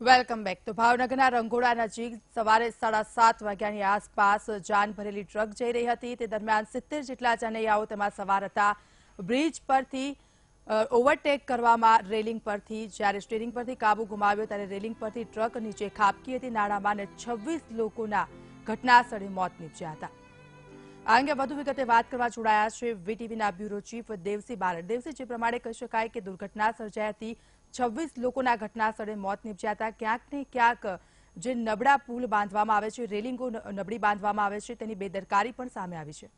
Welcome back. તો ભાવનગરના રંગોળા નજીક સવારે 7:30 વાગ્યાની આસપાસ જાન ભરેલી ટ્રક જઈ રહી હતી। તે દરમિયાન 70 જેટલા જનૈયાઓ તેમાં સવાર હતા। બ્રિજ પરથી ઓવરટેક કરવામાં રેલિંગ પરથી જ્યારે સ્ટીયરિંગ પરથી કાબુ ગુમાવ્યો ત્યારે રેલિંગ પરથી ટ્રક નીચે ખાબકી હતી નાણામાં અને 26 લોકોના ઘટના સ્થળે મોત નીપજ્યા હતા। આ અંગે વધુ વિગતે વાત કરવા જોડાયા છે વીટીવીના બ્યુરો ચીફ દેવસી બારડ। દેવસી, જે પ્રમાણે કહી શકાય કે દુર્ઘટના સર્જાઈ હતી, 26 લોકોના ઘટના સ્થળે મોત નીપજ્યા હતા। ક્યાંક ને ક્યાંક જે નબળા પુલ બાંધવામાં આવે છે, રેલિંગો નબળી બાંધવામાં આવે છે, તેની બેદરકારી પણ સામે આવી છે।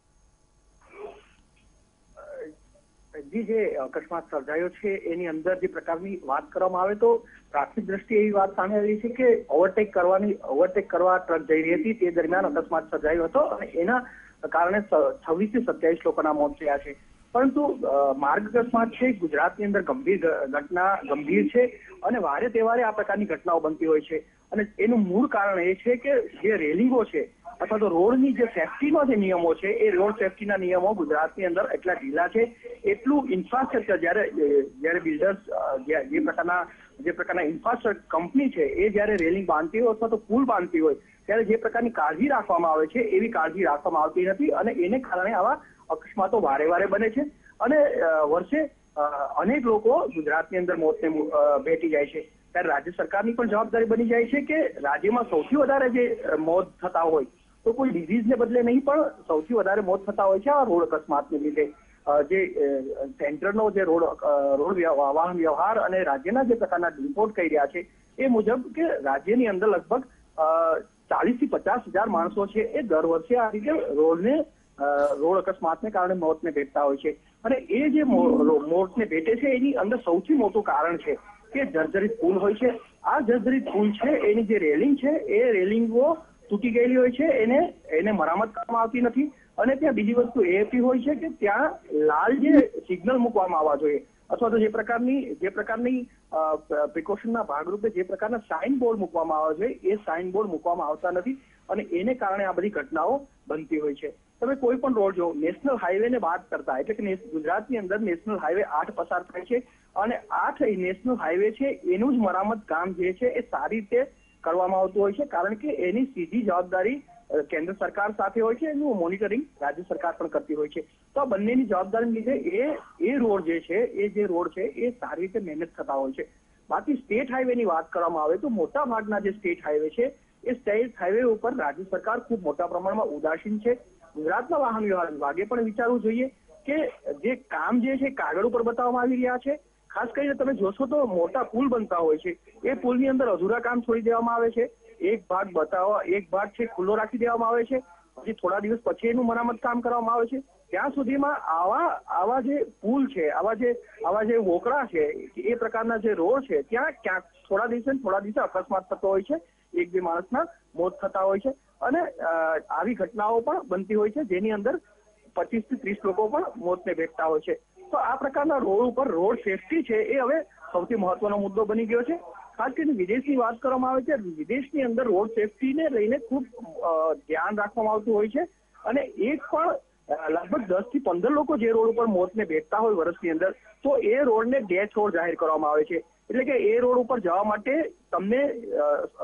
જી, જે અકસ્માત સર્જાયો છે એની અંદર જે પ્રકારની વાત કરવામાં આવે તો પ્રાથમિક દ્રષ્ટિએ એવી વાત સામે આવી છે કે ઓવરટેક કરવા ટ્રક જઈ રહી હતી તે દરમિયાન અકસ્માત સર્જાયો હતો અને એના કારણે 26 થી 27 લોકોના મોત થયા છે। પરંતુ માર્ગ અકસ્માત છે ગુજરાતની અંદર ગંભીર છે અને વારે તહેવારે આ પ્રકારની ઘટનાઓ બનતી હોય છે અને એનું મૂળ કારણ એ છે કે જે રેલિંગો છે અથવા તો રોડની જે સેફટીના જે નિયમો છે એ રોડ સેફટીના નિયમો ગુજરાતની અંદર એટલા ઢીલા છે, એટલું ઇન્ફ્રાસ્ટ્રક્ચર જ્યારે બિલ્ડર્સ જે પ્રકારના ઇન્ફ્રાસ્ટ્રક્ચર કંપની છે એ જ્યારે રેલિંગ બાંધતી હોય અથવા તો પુલ બાંધતી હોય ત્યારે જે પ્રકારની કાળજી રાખવામાં આવે છે એવી કાળજી રાખવામાં આવતી નથી અને એને કારણે આવા અકસ્માતો વારે વારે બને છે અને વર્ષે અનેક લોકો ગુજરાતની અંદર મોતને ભેટી જાય છે। ત્યારે રાજ્ય સરકારની પણ જવાબદારી બની જાય છે કે રાજ્યમાં સૌથી વધારે જે મોત થતા હોય તો કોઈ ડિઝીઝને બદલે નહીં પણ સૌથી વધારે મોત થતા હોય છે આ રોડ અકસ્માતને લીધે। જે સેન્ટરનો જે રોડ વાહન વ્યવહાર અને રાજ્યના જે પ્રકારના રિપોર્ટ કહી રહ્યા છે એ મુજબ કે રાજ્યની અંદર લગભગ 40 થી 50 હજાર માણસો છે એ દર વર્ષે આ રીતે રોડ અકસ્માતને કારણે મોતને ભેટતા હોય છે અને એ જે મોતને ભેટે છે એની અંદર સૌથી મોટું કારણ છે કે જર્જરિત પુલ હોય છે। આ જર્જરિત પુલ છે એની જે રેલિંગ છે એ રેલિંગો તૂટી ગયેલી હોય છે, એને મરામત કરવામાં આવતી નથી અને ત્યાં બીજી વસ્તુ એ હોય છે કે ત્યાં લાલ જે સિગ્નલ મૂકવામાં આવવા જોઈએ અથવા તો જે પ્રકારની પ્રિકોશનના ભાગરૂપે જે પ્રકારના સાઇન બોર્ડ મૂકવામાં આવવા જોઈએ એ સાઇન બોર્ડ મૂકવામાં આવતા નથી અને એને કારણે આ બધી ઘટનાઓ બનતી હોય છે। તમે કોઈ પણ રોડ જો નેશનલ હાઈવે ને વાત કરતા એટલે કે ગુજરાતની અંદર નેશનલ હાઈવે 8 પસાર થાય છે અને 8 નેશનલ હાઈવે છે એનું જ મરામત કામ જે છે એ સારી રીતે કરવામાં આવતું હોય છે કારણ કે એની સીધી જવાબદારી કેન્દ્ર સરકાર સાથે હોય છે, એનું મોનિટરિંગ રાજ્ય સરકાર પણ કરતી હોય છે। તો આ બંનેની જવાબદારીને લીધે એ રોડ જે છે એ સારી રીતે મહેનત થતા હોય છે। બાકી સ્ટેટ હાઈવેની વાત કરવામાં આવે તો મોટા ભાગના જે સ્ટેટ હાઈવે છે એ સ્ટેટ હાઈવે ઉપર રાજ્ય સરકાર ખૂબ મોટા પ્રમાણમાં ઉદાસીન છે। ગુજરાતના વાહન વ્યવહાર વિભાગે પણ વિચારવું જોઈએ કે જે કામ જે છે કાગળ ઉપર બતાવવામાં આવી રહ્યા છે, ખાસ કરીને તમે જોશો તો મોટા પુલ બનતા હોય છે એ પુલની અંદર અધૂરા કામ છોડી દેવામાં આવે છે, એક ભાગ છે ખુલ્લો રાખી દેવામાં આવે છે, પછી થોડા દિવસ પછી એનું મરામત કામ કરવામાં આવે છે। ત્યાં સુધીમાં આવા જે પુલ છે, આવા જે વોકળા છે એ પ્રકારના જે રોડ છે ત્યાં ક્યાંક થોડા દિવસે અકસ્માત થતો હોય છે, 1-2 માણસના મોત થતા હોય છે અને આવી ઘટનાઓ પણ બનતી હોય છે જેની અંદર 25 થી 30 લોકો પણ મોતને ભેટતા હોય છે। તો આ પ્રકારના રોડ ઉપર રોડ સેફટી છે એ હવે સૌથી મહત્વનો મુદ્દો બની ગયો છે। ખાસ કરીને વિદેશની વાત કરવામાં આવે છે, વિદેશની અંદર રોડ સેફટીને લઈને ખૂબ ધ્યાન રાખવામાં આવતું હોય છે અને એક પણ લગભગ 10 થી 15 લોકો જે રોડ ઉપર મોતને ભેટતા હોય વર્ષની અંદર તો એ રોડને ડેથ રોડ જાહેર કરવામાં આવે છે। એટલે કે એ રોડ ઉપર જવા માટે તમને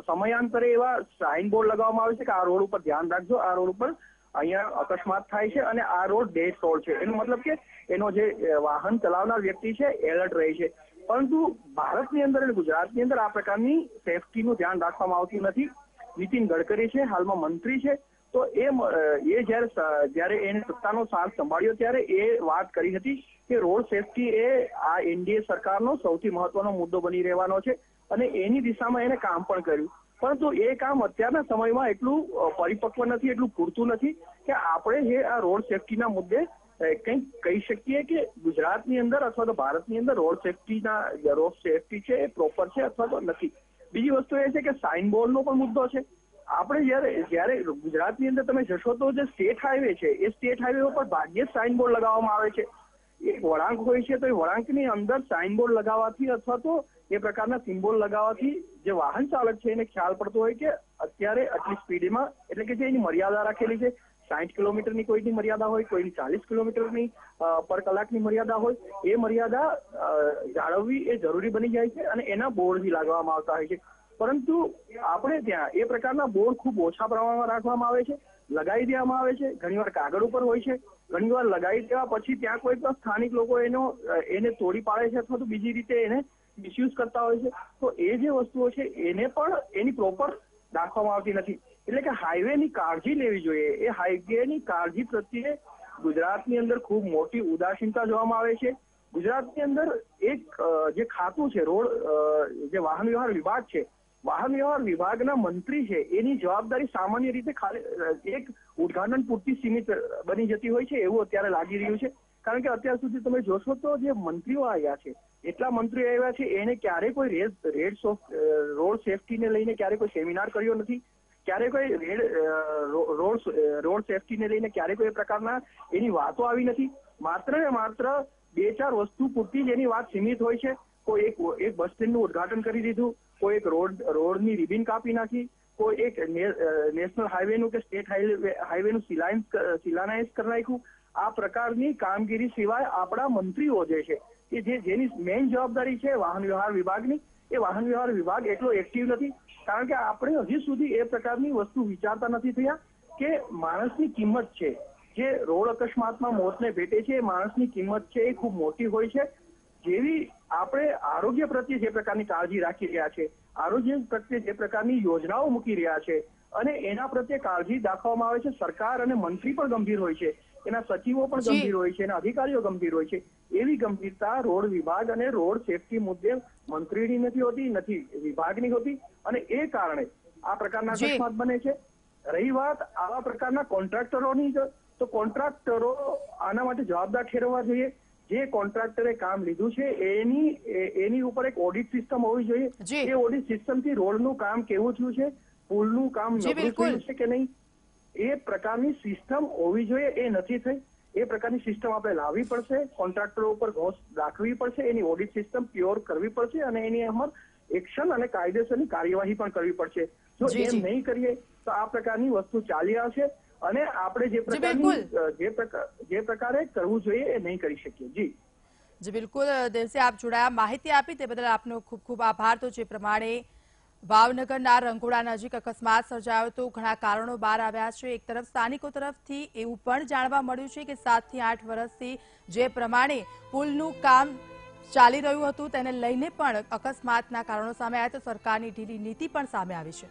સમયાંતરે એવા સાઇન બોર્ડ લગાવવામાં આવે છે કે આ રોડ ઉપર ધ્યાન રાખજો, આ રોડ ઉપર અહીંયા અકસ્માત થાય છે અને આ રોડ ડેથ રોડ છે। એનો મતલબ કે એનો જે વાહન ચલાવનાર વ્યક્તિ છે એલર્ટ રહે છે। પરંતુ ભારતની અંદર અને ગુજરાતની અંદર આ પ્રકારની સેફટીનું ધ્યાન રાખવામાં આવતું નથી। નીતિન ગડકરી છે હાલમાં મંત્રી છે તો એ જ્યારે એને સત્તાનો સાથ સંભાળ્યો ત્યારે એ વાત કરી હતી કે રોડ સેફટી એ આ એનડીએ સરકારનો સૌથી મહત્વનો મુદ્દો બની રહેવાનો છે અને એની દિશામાં એને કામ પણ કર્યું, પરંતુ એ કામ અત્યારના સમયમાં એટલું પરિપક્વ નથી, એટલું પૂરતું નથી કે આપણે જે આ રોડ સેફટીના મુદ્દે કંઈક કહી શકીએ કે ગુજરાતની અંદર અથવા તો ભારતની અંદર રોડ સેફટી છે એ પ્રોપર છે અથવા તો નથી। બીજી વસ્તુ એ છે કે સાઇન બોર્ડનો પણ મુદ્દો છે। આપણે જ્યારે ગુજરાતની અંદર તમે જશો તો જે સ્ટેટ હાઈવે છે એ સ્ટેટ હાઈવે ઉપર ભાગ્યે જ સાઇન બોર્ડ લગાવવામાં આવે છે। એક વળાંક હોય છે તો એ વળાંકની અંદર સાઇન બોર્ડ લગાવવાથી અથવા તો એ પ્રકારના સિમ્બોલ લગાવવાથી જે વાહન ચાલક છે એને ખ્યાલ પડતો હોય કે અત્યારે આટલી સ્પીડમાં એટલે કે જે એની મર્યાદા રાખેલી છે 60 કિલોમીટરની કોઈની મર્યાદા હોય, કોઈની 40 કિલોમીટરની પર કલાકની મર્યાદા હોય, એ મર્યાદા જાળવવી એ જરૂરી બની જાય છે અને એના બોર્ડ લગાવવામાં આવતા હોય છે। પરંતુ આપણે ત્યાં એ પ્રકારના બોર્ડ ખૂબ ઓછા પ્રમાણમાં રાખવામાં આવે છે, લગાવી દેવામાં આવે છે, ઘણીવાર કાગળ ઉપર હોય છે, ઘણીવાર લગાવી દેવા પછી ત્યાં કોઈ પણ સ્થાનિક લોકો એને તોડી પાડે છે અથવા તો બીજી રીતે એને મિસયુઝ કરતા હોય છે. તો એ જે વસ્તુઓ છે એને પણ એની પ્રોપર રાખવામાં આવતી નથી. એટલે કે હાઈવેની કાળજી લેવી જોઈએ. એ હાઈવેની કાળજી પ્રત્યે ગુજરાતની અંદર ખૂબ મોટી ઉદાસીનતા જોવામાં આવે છે. ગુજરાતની અંદર એક જે ખાતું છે રોડ જે વાહન વ્યવહાર વિભાગ છે, વાહન વ્યવહાર વિભાગના મંત્રી છે એની જવાબદારી સામાન્ય રીતે ખાલી એક ઉદ્ઘાટન પૂરતી સીમિત બની જતી હોય છે એવું અત્યારે લાગી રહ્યું છે. કારણ કે અત્યાર સુધી તમે જોશો તો જે મંત્રીઓ આવ્યા છે, એટલા મંત્રીઓ આવ્યા છે, એને ક્યારે કોઈ રોડ સેફટીને લઈને ક્યારે કોઈ સેમિનાર કર્યો નથી, ક્યારે કોઈ રોડ સેફટીને લઈને ક્યારે કોઈ પ્રકારના એની વાતો આવી નથી. માત્ર ને માત્ર 2-4 વસ્તુ પૂરતી જ એની વાત સીમિત હોય છે. કોઈ એક બસ સ્ટેન્ડનું ઉદ્ઘાટન કરી દીધું, કોઈ એક રોડની રિબિન કાપી નાખી, કોઈ એક નેશનલ હાઈવેનું કે સ્ટેટ હાઈવેનું શિલાન્યાસ કરી નાખ્યું. આ પ્રકારની કામગીરી સિવાય આપણા મંત્રીઓ જે છે કે જેની મેઇન જવાબદારી છે વાહન વ્યવહાર વિભાગની, એ વાહન વ્યવહાર વિભાગ એટલો એક્ટિવ નથી. કારણ કે આપણે હજી સુધી એ પ્રકારની વસ્તુ વિચારતા નથી થયા કે માણસની કિંમત છે, જે રોડ અકસ્માતમાં મોતને ભેટે છે, માણસની કિંમત છે એ ખૂબ મોટી હોય છે. જેવી આપણે આરોગ્ય પ્રત્યે જે પ્રકારની કાળજી રાખી રહ્યા છે, આરોગ્ય પ્રત્યે જે પ્રકારની યોજનાઓ મૂકી રહ્યા છે અને એના પ્રત્યે કાળજી દાખવવામાં આવે છે, સરકાર અને મંત્રી પણ ગંભીર હોય છે, એના સચિવો પણ ગંભીર હોય છે, એના અધિકારીઓ ગંભીર હોય છે. એવી ગંભીરતા રોડ વિભાગ અને રોડ સેફટી મુદ્દે મંત્રીની નથી હોતી, નથી વિભાગની હોતી, અને એ કારણે આ પ્રકારના અકસ્માત બને છે. રહી વાત આવા પ્રકારના કોન્ટ્રાક્ટરોની, તો કોન્ટ્રાક્ટરો આના માટે જવાબદાર ઠેરવવા જોઈએ. જે કોન્ટ્રાક્ટરે કામ લીધું છે એની ઉપર એક ઓડિટ સિસ્ટમ હોવી જોઈએ. એ ઓડિટ સિસ્ટમથી રોડનું કામ કેવું થયું છે, પુલનું કામ નબળું થયું છે કે નહીં, એ પ્રકારની સિસ્ટમ હોવી જોઈએ. એ નથી થઈ. એ પ્રકારની સિસ્ટમ આપણે લાવવી પડશે, કોન્ટ્રાક્ટરો ઉપર રોષ દાખવવી પડશે, એની ઓડિટ સિસ્ટમ પ્યોર કરવી પડશે અને એની અમલ એક્શન અને કાયદેસરની કાર્યવાહી પણ કરવી પડશે. જો એમ નહીં કરીએ તો આ પ્રકારની વસ્તુ ચાલી આવશે અને આપણે જે પ્રકારે કરવું જોઈએ એ નહીં કરી શકીએ. જી બિલકુલ. દેવસિંહ, આપ જોડાયા, માહિતી આપી તે બદલ આપનો ખૂબ ખૂબ આભાર. તો જે પ્રમાણે ભાવનગરના રંગોળા નજીક અકસ્માત સર્જાયો તો ઘણા કારણો બહાર આવ્યા છે. એક તરફ સ્થાનિકો તરફથી એવું પણ જાણવા મળ્યું છે કે 7 થી 8 વર્ષથી જે પ્રમાણે પુલનું કામ ચાલી રહ્યું હતું તેને લઈને પણ અકસ્માતના કારણો સામે આવ્યા તો સરકારની ઢીલી નીતિ પણ સામે આવી છે.